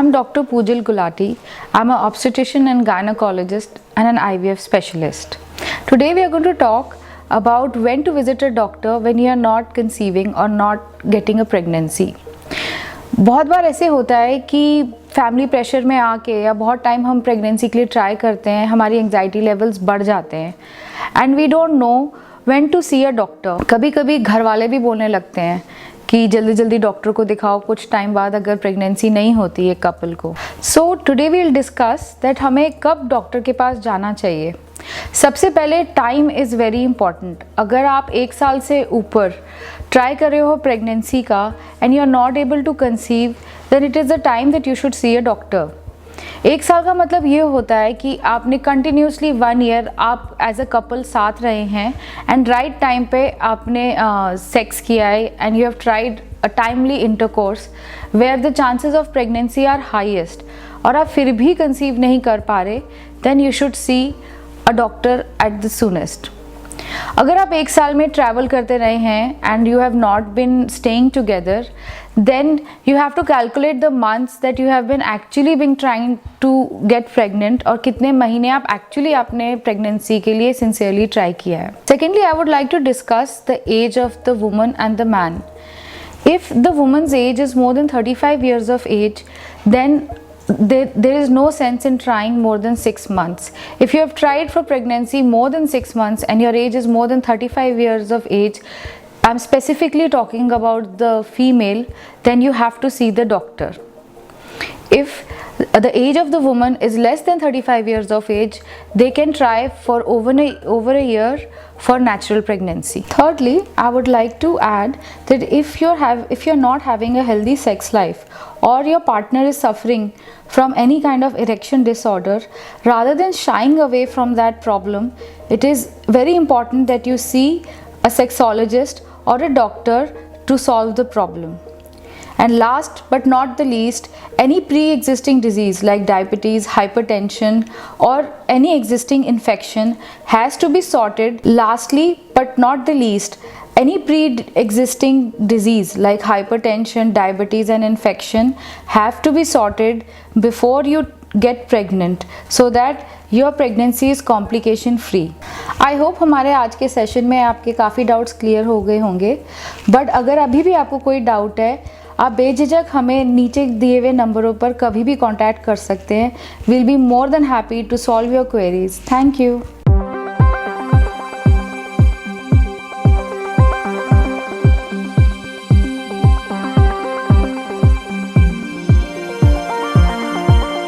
I'm Dr. Pujal Gulati. I'm an obstetrician and gynecologist and an IVF specialist. Today we are going to talk about when to visit a doctor when you are not conceiving or not getting a pregnancy. बहुत बार ऐसे होता है कि family pressure में आके या बहुत time हम प्रेगनेंसी के लिए ट्राई करते हैं, हमारी एंग्जाइटी लेवल्स बढ़ जाते हैं and we don't know when to see a doctor. कभी कभी घर वाले भी बोलने लगते हैं कि जल्दी जल्दी डॉक्टर को दिखाओ, कुछ टाइम बाद अगर प्रेगनेंसी नहीं होती है कपल को. So today we will discuss that हमें कब डॉक्टर के पास जाना चाहिए. सबसे पहले टाइम इज़ वेरी इंपॉर्टेंट. अगर आप 1 साल से ऊपर ट्राई कर रहे हो प्रेगनेंसी का and you are not able to conceive, then it is the time that you should see a doctor. 1 साल का मतलब ये होता है कि आपने कंटिन्यूसली 1 ईयर आप एज अ कपल साथ रहे हैं एंड राइट टाइम पे आपने सेक्स किया है and you have tried a timely intercourse where the chances of pregnancy are highest, और आप फिर भी कंसीव नहीं कर पा रहे, then you should see a doctor at the soonest. अगर आप 1 साल में ट्रैवल करते रहे हैं and you have not been staying together, then you have to calculate the months that you have been actually been trying to get pregnant और कितने महीने आप actually आपने pregnancy के लिए sincerely try किया है. Secondly, I would like to discuss the age of the woman and the man. If the woman's age is more than 35 years of age, then there is no sense in trying more than 6 months. If you have tried for pregnancy more than 6 months and your age is more than 35 years of age, I'm specifically talking about the female, then you have to see the doctor. If the age of the woman is less than 35 years of age, they can try for over a year for natural pregnancy. Thirdly, I would like to add that if you're not having a healthy sex life or your partner is suffering from any kind of erection disorder, rather than shying away from that problem, it is very important that you see a sexologist or a doctor to solve the problem. And last but not the least, any pre-existing disease like diabetes, hypertension or any existing infection has to be sorted. Lastly but not the least, any pre-existing disease like hypertension, diabetes and infection have to be sorted before you get pregnant so that your pregnancy is complication free. I hope हमारे आज के session में आपके काफ़ी doubts clear हो गए होंगे, but अगर अभी भी आपको कोई डाउट है, आप बेझिझक हमें नीचे दिए हुए नंबरों पर कभी भी कांटेक्ट कर सकते हैं. We'll be more than happy to solve your queries. Thank you.